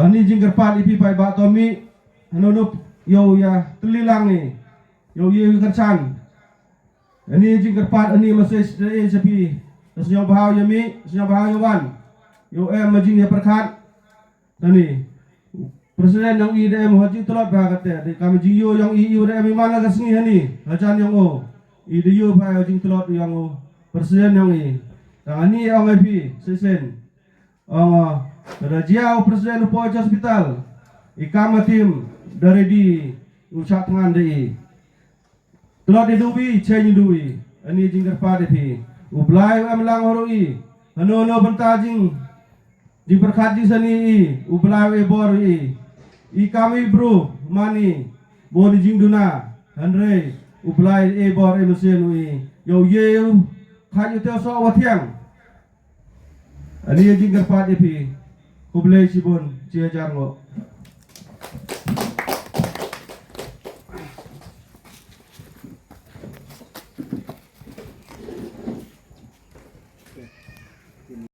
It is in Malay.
ni jingker pat ipi pai ba tomi hanonup yo ya telilang ni yo ye kercan ani jingker pat ani masih sepi senyum bahau yami senyum bahau yawan yo majing ya perkat tani Presiden yang IDM haji telat bahagate di kami jiyo yang IDM mana kesini hani hajan yang IDU pai haji telat yang presiden yang ini yang IP sesen Raja presiden upo hospital ikama tim dari di ucap tangan di telat diduwi change duwi ini jingker padi ublai amlang horoi hanono bentajing di berkat di sini ublai bor kami bro mani boni jingduna Andre ublai bor mesin yo ye khayu teo so watiang ani jingker padi kublai sibon cia jango